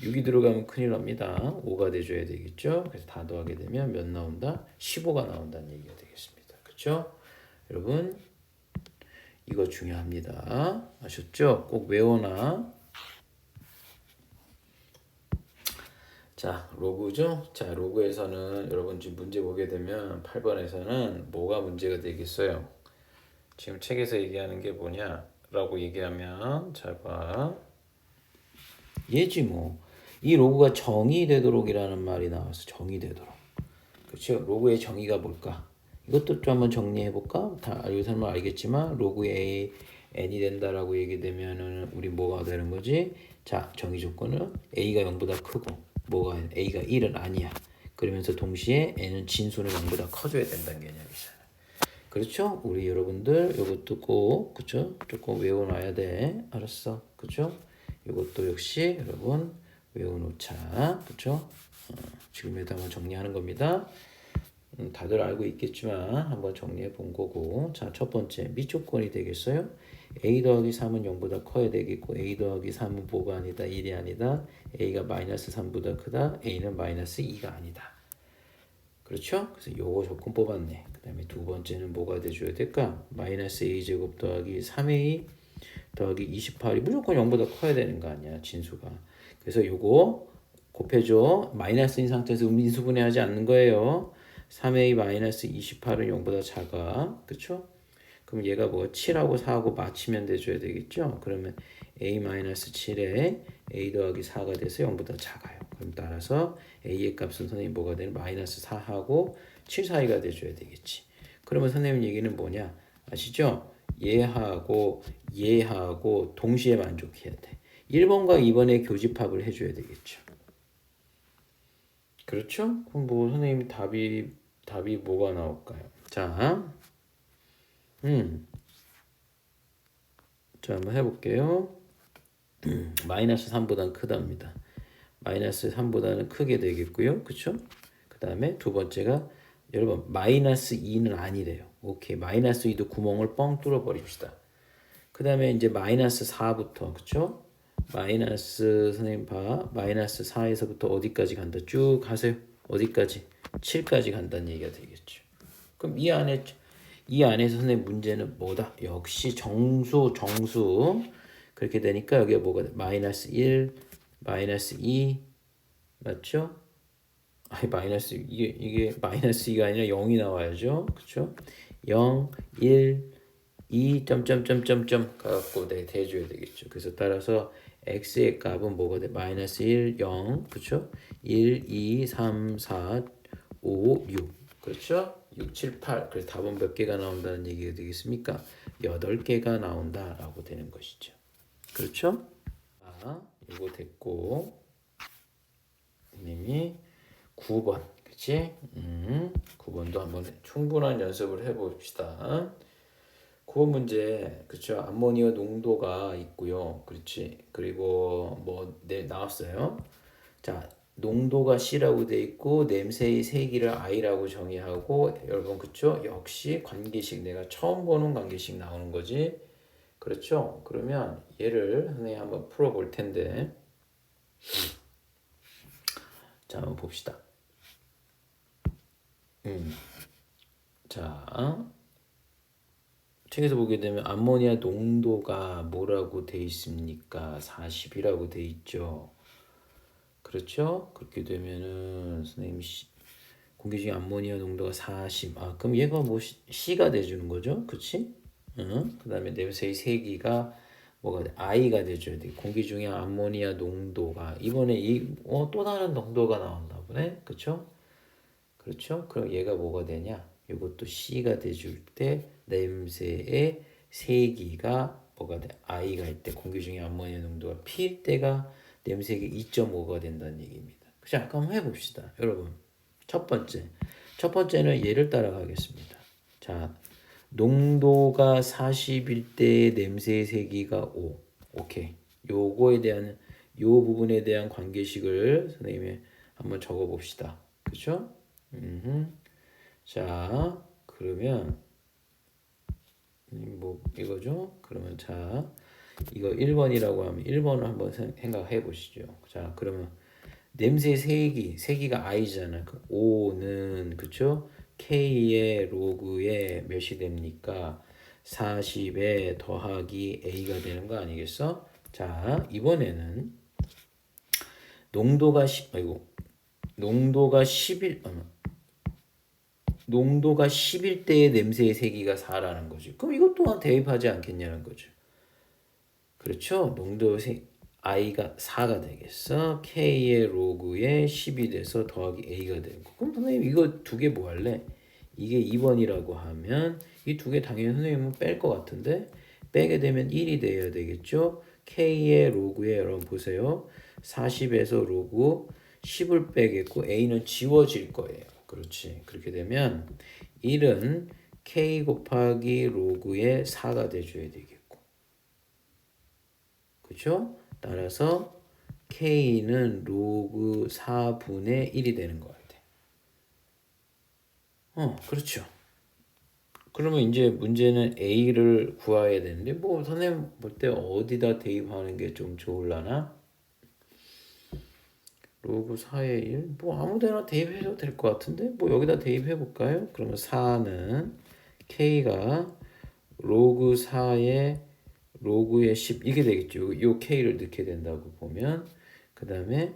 6이 들어가면 큰일 납니다. 5가 돼줘야 되겠죠. 그래서 다 더하게 되면 몇 나온다? 15가 나온다는 얘기가 되겠습니다. 그렇죠? 여러분 이거 중요합니다. 아셨죠? 꼭 외워놔. 자, 로그죠? 자, 로그에서는 여러분 지금 문제 보게 되면 8번에서는 뭐가 문제가 되겠어요? 지금 책에서 얘기하는 게 뭐냐라고 얘기하면 잘 봐. 얘지 뭐. 이 로그가 정의되도록이라는 말이 나와서 정의되도록. 그렇죠? 로그의 정의가 뭘까? 이것도 좀 한번 정리해 볼까? 다 알고 설마 알겠지만 로그 A n이 된다라고 얘기되면은 우리 뭐가 되는 거지? 자, 정의 조건은 A가 0보다 크고 뭐가 A가 1은 아니야. 그러면서 동시에 n은 진수는 0보다 커져야 된다는 개념이잖아. 그렇죠? 우리 여러분들 이것도 꼭 그렇죠? 조금 외워놔야 돼. 알았어? 그렇죠? 이것도 역시 여러분 외워놓자. 그렇죠? 지금에도 한번 정리하는 겁니다. 다들 알고 있겠지만 한번 정리해 본 거고. 자, 첫 번째 미조건이 되겠어요? a 더하기 3은 0보다 커야 되겠고 a 더하기 3은 뭐가 아니다? 1이 아니다. a가 마이너스 3보다 크다. a는 마이너스 2가 아니다. 그렇죠? 그래서 요거 조건 뽑았네. 그 다음에 두 번째는 뭐가 돼줘야 될까? 마이너스 a제곱 더하기 3a 더하기 28이 무조건 0보다 커야 되는 거 아니야, 진수가. 그래서 요거 곱해줘. 마이너스인 상태에서 음인수분해하지 않는 거예요. 3a 마이너스 28은 0보다 작아. 그쵸? 그럼 얘가 뭐 7하고 4하고 맞추면 돼줘야 되겠죠? 그러면 a 마이너스 7에 a 더하기 4가 돼서 0보다 작아요. 그럼 따라서 a의 값은 선생님 뭐가 되는? 마이너스 4하고 7 사이가 돼줘야 되겠지. 그러면 선생님 얘기는 뭐냐? 아시죠? 얘하고 동시에 만족해야 돼. 1번과 2번의 교집합을 해줘야 되겠죠. 그렇죠? 그럼 뭐 선생님 답이 뭐가 나올까요? 자, 자 한번 해볼게요. 마이너스 3보다는 크답니다. 마이너스 3보다는 크게 되겠고요. 그쵸? 그 다음에 두 번째가 여러분 마이너스 2는 아니래요. 오케이. 마이너스 2도 구멍을 뻥 뚫어 버립시다. 그 다음에 이제 마이너스 4부터 그쵸? 마이너스 선생님 봐. 마이너스 4에서부터 어디까지 간다? 쭉 가세요. 어디까지? 7까지 간다는 얘기가 되겠죠. 그럼 이 안에서 선생님 문제는 뭐다? 역시 정수. 그렇게 되니까 여기가 뭐가 돼? 마이너스 1, 마이너스 2 맞죠? 아니 마이너스 이게 마이너스 2가 아니라 0이 나와야죠. 그쵸? 0, 1, 2 점점점점점 갖고 대줘야 되겠죠. 그래서 따라서 x의 값은 뭐가 돼? 마이너스 1, 0 그쵸? 1, 2, 3, 4, 5, 6 그렇죠? 6, 7, 8 그래서 답은 몇 개가 나온다는 얘기가 되겠습니까? 8개가 나온다라고 되는 것이죠. 그렇죠? 자, 이거 됐고 님이 9번 그치? 9번도 한번 충분한 연습을 해봅시다. 9번 문제 그쵸? 암모니아 농도가 있고요. 그렇지? 그리고 뭐 나왔어요. 자 농도가 C라고 돼 있고 냄새의 세기를 I라고 정의하고 여러분 그쵸? 역시 관계식 내가 처음 보는 관계식 나오는 거지. 그렇죠? 그러면 얘를 선생님 한번 풀어볼 텐데 자 한번 봅시다. 자 책에서 보게 되면 암모니아 농도가 뭐라고 돼 있습니까? 40이라고 돼 있죠. 그렇죠? 그렇게 되면은 선생님 공기 중에 암모니아 농도가 40. 아 그럼 얘가 뭐 C가 돼주는 거죠? 그치? 응? 그 다음에 냄새의 세기가 뭐가 돼? I가 돼줘야 돼. 공기 중에 암모니아 농도가 이번에 또 다른 농도가 나온다 보네. 그쵸? 그렇죠? 그럼 얘가 뭐가 되냐? 이것도 C가 돼줄 때 냄새의 세기가 뭐가 돼? I가 할 때 공기 중에 암모니아 농도가 P일 때가 냄새가 2.5가 된다는 얘기입니다. 자, 그럼 해봅시다. 여러분, 첫 번째는 얘를 따라가겠습니다. 자, 농도가 40일 때 냄새의 세기가 5. 오케이. 요거에 대한 요 부분에 대한 관계식을 선생님이 한번 적어봅시다. 그렇죠? 자, 그러면 뭐 이거죠? 그러면 자, 이거 1번이라고 하면 1번을 한번 생각해 보시죠. 자, 그러면 냄새 세기가 i잖아. 그 5는 그쵸? k의 로그에 몇이 됩니까? 40에 더하기 a가 되는 거 아니겠어? 자, 이번에는 농도가 10일 때의 냄새의 세기가 4라는 거죠. 그럼 이것 또한 대입하지 않겠냐는 거죠. 그렇죠? i가 4가 되겠어. k의 로그에 10이 돼서 더하기 a가 되고. 그럼 선생님 이거 두 개 뭐 할래? 이게 2번이라고 하면 이 두 개 당연히 선생님은 뺄 것 같은데 빼게 되면 1이 돼야 되겠죠? k의 로그에 여러분 보세요. 40에서 로그 10을 빼겠고 a는 지워질 거예요. 그렇지. 그렇게 되면 1은 k 곱하기 로그의 4가 돼줘야 되겠고. 그렇죠? 따라서 k는 로그 4분의 1이 되는 것 같아. 그렇죠. 그러면 이제 문제는 a를 구해야 되는데 뭐 선생님 볼 때 어디다 대입하는 게 좀 좋을라나? 로그 4의 1? 뭐 아무데나 대입해도 될 것 같은데 뭐 여기다 대입해 볼까요? 그러면 4는 k가 로그 4의 로그의 10 이게 되겠죠. 요 k를 넣게 된다고 보면 그 다음에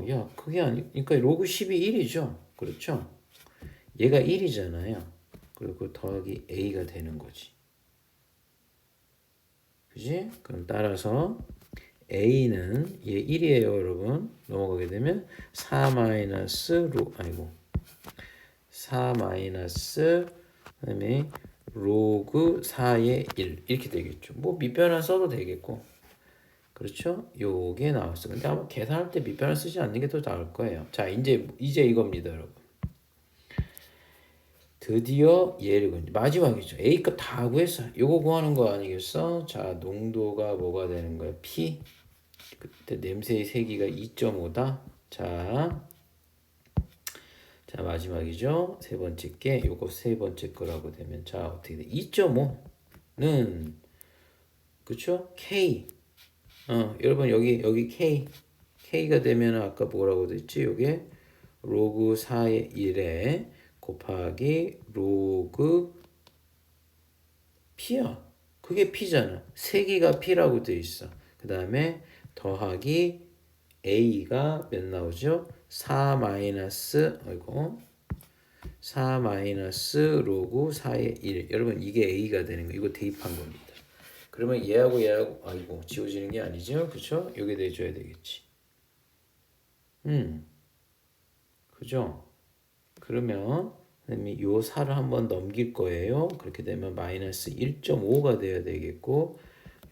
야 그게 그러니까 로그 10이 1이죠. 그렇죠? 얘가 1이잖아요. 그리고 더하기 a가 되는 거지. 그지? 그럼 따라서 a는 얘 1이에요, 여러분. 넘어가게 되면 4 마이너스 4 마이너스 그다음에 로그 4의 1 이렇게 되겠죠. 뭐 밑변환 써도 되겠고. 그렇죠? 요게 나왔어. 근데 아마 계산할 때 밑변환 쓰지 않는 게 더 나을 거예요. 자, 이제 이겁니다, 여러분. 드디어 얘를 마지막이죠. A값 다 구했어. 요거 구하는 거 아니겠어? 자, 농도가 뭐가 되는 거야? P. 그때 냄새의 세기가 2.5다. 자, 자, 마지막이죠. 세 번째 게 요거 세 번째 거라고 되면 자, 어떻게 돼? 2.5는 그쵸? K. 여러분 여기 K가 되면 아까 뭐라고 됐지? 요게 로그 4의 1에 곱하기 로그 P야. 그게 P잖아. 3개가 P라고 돼 있어. 그 다음에 더하기 A가 몇 나오죠? 4 마이너스 아이고 4 마이너스 로그 4의 1. 여러분 이게 A가 되는 거. 이거 대입한 겁니다. 그러면 얘하고 아이고 지워지는 게 아니죠. 그쵸? 요게 돼줘야 되겠지. 그죠? 그러면 선생님이 요 4를 한번 넘길 거예요. 그렇게 되면 마이너스 1.5가 돼야 되겠고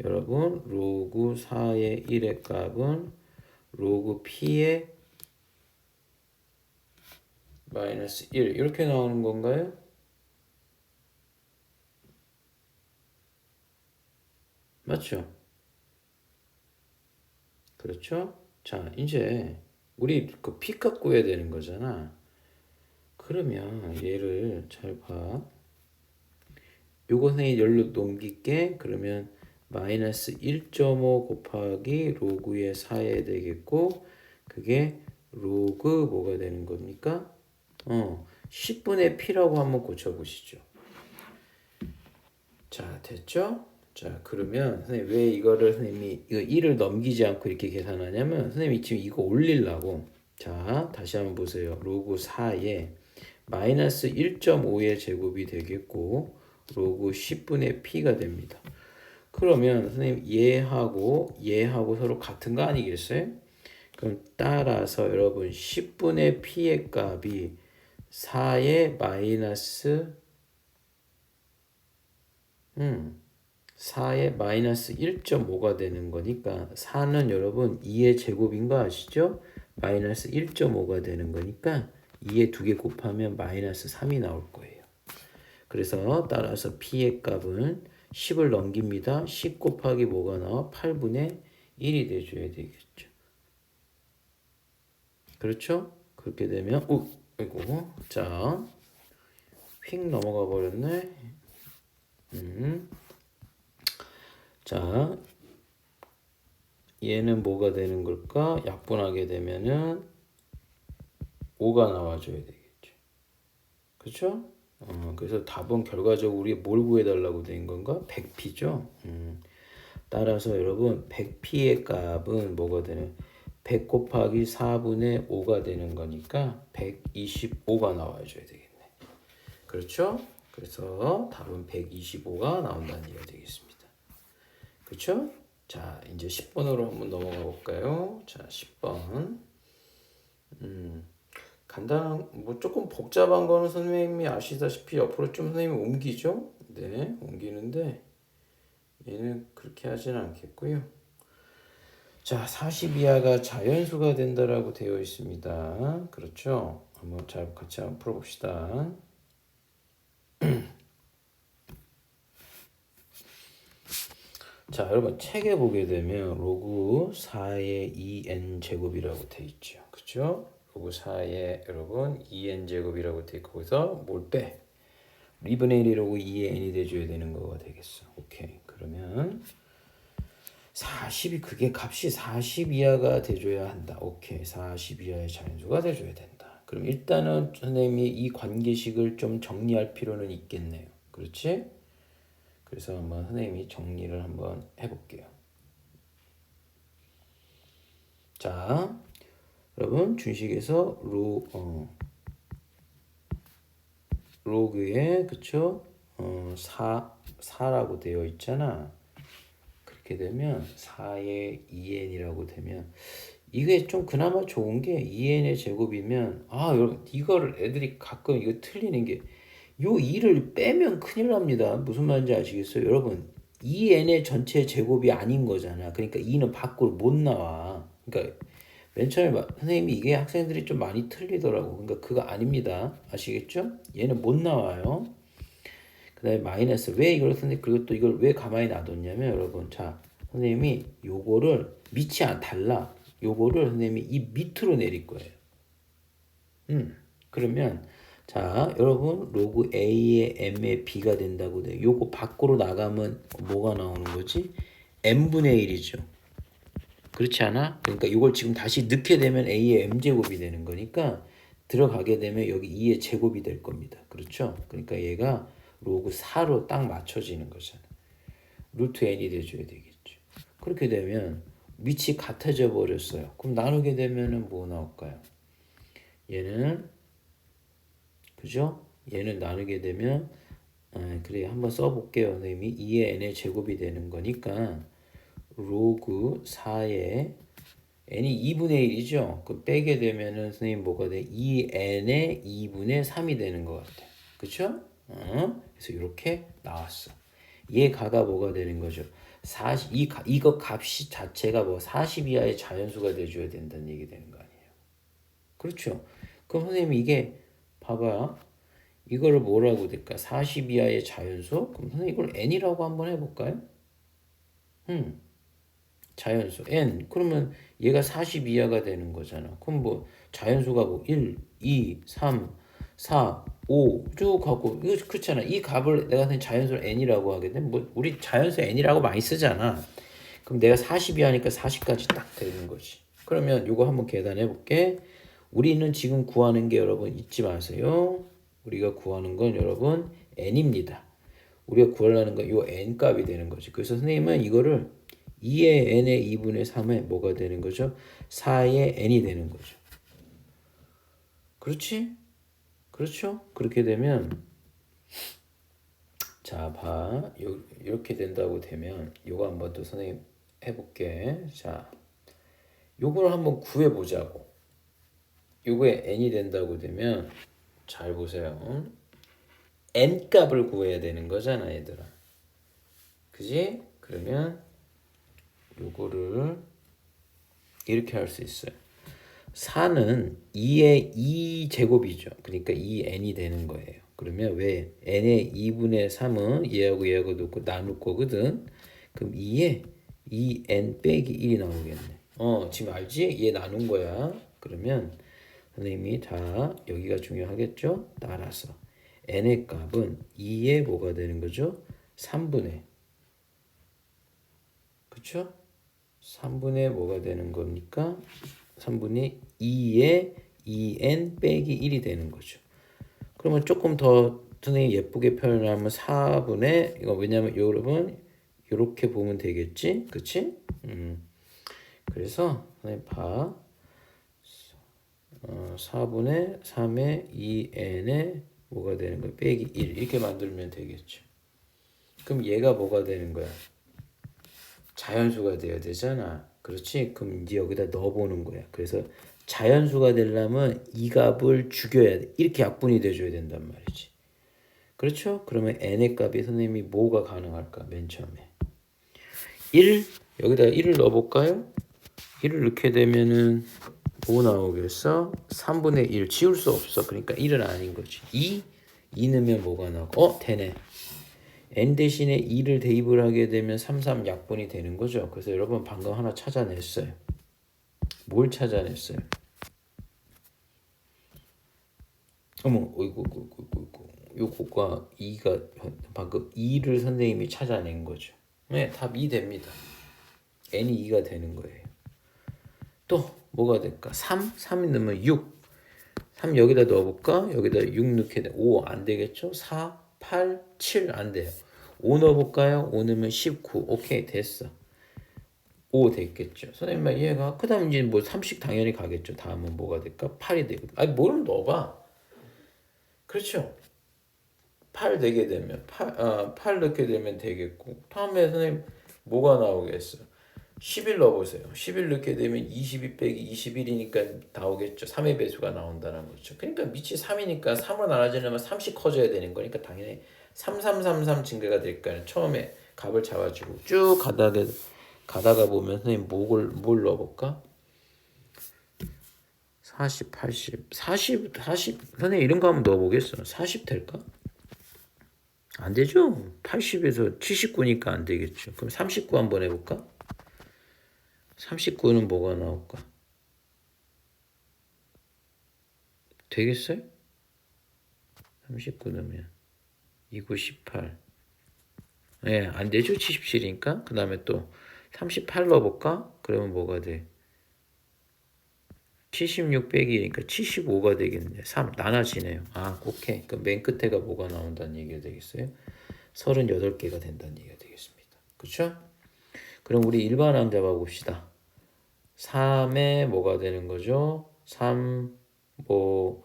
여러분 로그 4의 1의 값은 로그 P의 마이너스 1 이렇게 나오는 건가요? 맞죠? 그렇죠? 자 이제 우리 그 P값 구해야 되는 거잖아. 그러면 얘를 잘 봐. 요거는 열로 넘길게. 그러면 마이너스 1.5 곱하기 로그의 4에 되겠고 그게 로그 뭐가 되는 겁니까? 10분의 P라고 한번 고쳐보시죠. 자, 됐죠? 자, 그러면 선생님 왜 이거를 선생님이 이거 1을 넘기지 않고 이렇게 계산하냐면 선생님이 지금 이거 올리려고 자, 다시 한번 보세요. 로그 4에 마이너스 1.5의 제곱이 되겠고 로그 10분의 P가 됩니다. 그러면 선생님 얘하고 서로 같은 거 아니겠어요? 그럼 따라서 여러분 10분의 P의 값이 4의 마이너스 4의 마이너스 1.5가 되는 거니까 4는 여러분 2의 제곱인 거 아시죠? 마이너스 1.5가 되는 거니까 2에 2개 곱하면 마이너스 3이 나올 거예요. 그래서 따라서 P의 값은 10을 넘깁니다. 10 곱하기 뭐가 나와? 8분의 1이 돼줘야 되겠죠. 그렇죠? 그렇게 되면 아이고 자 휙 넘어가 버렸네. 자 얘는 뭐가 되는 걸까? 약분하게 되면은 5가 나와줘야 되겠죠. 그렇죠? 그래서 답은 결과적으로 우리 뭘 구해달라고 된 건가? 100p죠. 따라서 여러분 100p의 값은 뭐가 되는? 100 곱하기 4분의 5가 되는 거니까 125가 나와줘야 되겠네. 그렇죠? 그래서 답은 125가 나온다는 얘기가 되겠습니다. 그렇죠? 자, 이제 10번으로 한번 넘어가 볼까요? 자, 10번. 간단한 뭐 조금 복잡한 거는 선생님이 아시다시피 옆으로 좀 선생님이 옮기죠. 네, 옮기는데 얘는 그렇게 하진 않겠고요. 자, 40 이하가 자연수가 된다라고 되어 있습니다. 그렇죠? 한번 잘 같이 한번 풀어봅시다. 자, 여러분 책에 보게 되면 로그 4의 2n 제곱이라고 되어 있죠. 그렇죠? 로그 4의 여러분 2n 제곱이라고 되어 있고 거기서 뭘 빼? 리브네 1이라고 2의 n이 돼줘야 되는 거가 되겠어. 오케이. 그러면 40이 그게 값이 40 이하가 돼줘야 한다. 오케이. 40 이하의 자연수가 돼줘야 된다. 그럼 일단은 선생님이 이 관계식을 좀 정리할 필요는 있겠네요. 그렇지? 그래서 한번 선생님이 정리를 한번 해볼게요. 자, 여러분 준식에서 로그에 그쵸? 4라고 되어 있잖아. 그렇게 되면 4의 2n이라고 되면 이게 좀 그나마 좋은 게 2n의 제곱이면 여러분 이거를 애들이 가끔 이거 틀리는 게 요 2를 빼면 큰일 납니다. 무슨 말인지 아시겠어요? 여러분 2n의 전체 제곱이 아닌 거잖아. 그러니까 2는 밖으로 못 나와. 그러니까 맨 처음에 선생님이 이게 학생들이 좀 많이 틀리더라고. 그러니까 그거 아닙니다. 아시겠죠? 얘는 못 나와요. 그 다음에 마이너스 왜 이걸 선생님 그리고 또 이걸 왜 가만히 놔뒀냐면 여러분 자 선생님이 요거를 밑이 달라. 요거를 선생님이 이 밑으로 내릴 거예요. 그러면 자 여러분 로그 A의 M의 B가 된다고 돼. 요거 밖으로 나가면 뭐가 나오는 거지? M분의 1이죠. 그렇지 않아? 그러니까 이걸 지금 다시 넣게 되면 A의 M제곱이 되는 거니까 들어가게 되면 여기 2의 제곱이 될 겁니다. 그렇죠? 그러니까 얘가 로그 4로 딱 맞춰지는 거잖아. 루트 n이 돼줘야 되겠죠. 그렇게 되면 밑이 같아져 버렸어요. 그럼 나누게 되면은 뭐 나올까요? 얘는 그죠? 얘는 나누게 되면 그래 한번 써볼게요. 선생님이 2의 n의 제곱이 되는 거니까 로그 4의 n이 2분의 1이죠. 그 빼게 되면은 선생님 뭐가 돼? 2n의 2분의 3이 되는 것 같아요. 그쵸? 그래서 이렇게 나왔어. 얘 가가 뭐가 되는 거죠? 40, 이거 값이 자체가 뭐 40 이하의 자연수가 돼줘야 된다는 얘기 되는 거 아니에요. 그렇죠? 그럼 선생님 이게 봐봐. 이거를 뭐라고 될까? 40 이하의 자연수? 그럼 선생님 이걸 n이라고 한번 해볼까요? 자연수 n. 그러면 얘가 40 이하가 되는 거잖아. 그럼 뭐 자연수가 뭐 1, 2, 3, 4, 5 쭉 가고 이거 그렇잖아. 이 값을 내가 그냥 자연수를 n이라고 하게 되면 뭐 우리 자연수 n이라고 많이 쓰잖아. 그럼 내가 40 이하니까 40까지 딱 되는 거지. 그러면 이거 한번 계산해 볼게. 우리는 지금 구하는 게 여러분 잊지 마세요. 우리가 구하는 건 여러분 n입니다. 우리가 구하려는 건 이 n 값이 되는 거지. 그래서 선생님은 이거를 2의 n의 2분의 3에 뭐가 되는 거죠? 4의 n이 되는 거죠. 그렇지? 그렇죠? 그렇게 되면 자, 봐. 이렇게 된다고 되면 요거 한번 또 선생님 해볼게. 자, 요걸 한번 구해보자고. 요거에 n이 된다고 되면 잘 보세요. n 값을 구해야 되는 거잖아, 얘들아. 그지? 그러면 요거를 이렇게 할 수 있어요. 4는 2의 2제곱이죠. 그러니까 2n이 되는 거예요. 그러면 왜 n의 2분의 3은 얘하고 놓고 나눌 거거든. 그럼 2에 2n 빼기 1이 나오겠네. 지금 알지? 얘 나눈 거야. 그러면 선생님이 다 여기가 중요하겠죠? 따라서 n의 값은 2의 뭐가 되는 거죠? 3분의 그쵸? 3분의 뭐가 되는 겁니까? 3분의 2의 2n 빼기 1이 되는 거죠. 그러면 조금 더 선생님 예쁘게 표현하면 4분의 이거 왜냐면 여러분 이렇게 보면 되겠지? 그치? 그래서 선생님 봐 4분의 3의 2n의 뭐가 되는 거야? 빼기 1 이렇게 만들면 되겠죠. 그럼 얘가 뭐가 되는 거야? 자연수가 돼야 되잖아. 그렇지? 그럼 이제 여기다 넣어보는 거야. 그래서 자연수가 되려면 이 값을 죽여야 돼. 이렇게 약분이 돼줘야 된단 말이지. 그렇죠? 그러면 n의 값이 선생님이 뭐가 가능할까? 맨 처음에 1 여기다 1을 넣어볼까요? 1을 넣게 되면은 뭐 나오겠어? 3분의 1 지울 수 없어. 그러니까 1은 아닌 거지. 2 넣으면 뭐가 나오고 되네. n 대신에 2를 대입을 하게 되면 3 약분이 되는 거죠. 그래서 여러분 방금 하나 찾아냈어요. 뭘 찾아냈어요? 어머, 어이구, 요거가 2가 방금 2를 선생님이 찾아낸 거죠. 네, 답 2 됩니다. n이 2가 되는 거예요. 또 뭐가 될까? 3 넣으면 6. 3 여기다 넣어볼까? 여기다 6 넣게 돼. 5 안 되겠죠? 4, 8, 7 안 돼요. 5 넣어볼까요? 5 넣으면 19. 오케이, 됐어. 5 됐겠죠. 선생님 말 이해가? 그 다음 이제 뭐 30 당연히 가겠죠. 다음은 뭐가 될까? 8이 되거든. 아니, 뭐를 넣어봐. 그렇죠. 8 되게 되면 8 넣게 되면 되겠고 다음에 선생님 뭐가 나오겠어? 11 넣어보세요. 11 넣게 되면 22 빼기 21이니까 나오겠죠. 3의 배수가 나온다는 거죠. 그러니까 밑이 3이니까 3으로 나눠지려면 3씩 커져야 되는 거니까 당연히 3333 증가가 될까요? 처음에 값을 잡아주고 쭉 가다가 보면 선생님 뭘 넣어볼까? 40, 80, 40 선생님 이런 거 한번 넣어보겠어. 40 될까? 안 되죠. 80에서 79니까 안 되겠죠. 그럼 39 한번 해볼까? 39는 뭐가 나올까? 되겠어요? 39 넣으면 29, 18. 예, 안 되죠. 77이니까. 그 다음에 또 38 넣어볼까? 그러면 뭐가 돼? 76 빼기니까 75가 되겠네. 3 나눠지네요. 아, 오케이. 그럼 맨 끝에가 뭐가 나온다는 얘기가 되겠어요? 38개가 된다는 얘기가 되겠습니다. 그쵸? 그럼 우리 일반항 잡아봅시다. 3에 뭐가 되는 거죠? 3, 뭐,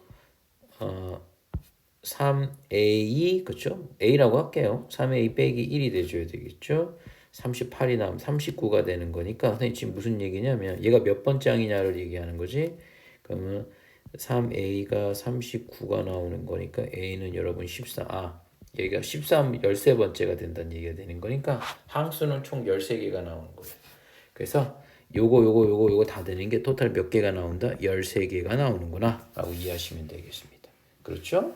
3a, 그쵸? a라고 할게요. 3a 빼기 1이 돼줘야 되겠죠? 38이 나오면 39가 되는 거니까 선생님 지금 무슨 얘기냐면 얘가 몇 번째 항이냐를 얘기하는 거지. 그러면 3a가 39가 나오는 거니까 a는 여러분 14. 아, 얘가 13, 13번째가 된다는 얘기가 되는 거니까 항수는 총 13개가 나오는 거예요. 그래서 요거 다 되는 게 토탈 몇 개가 나온다? 13개가 나오는구나 라고 이해하시면 되겠습니다. 그렇죠?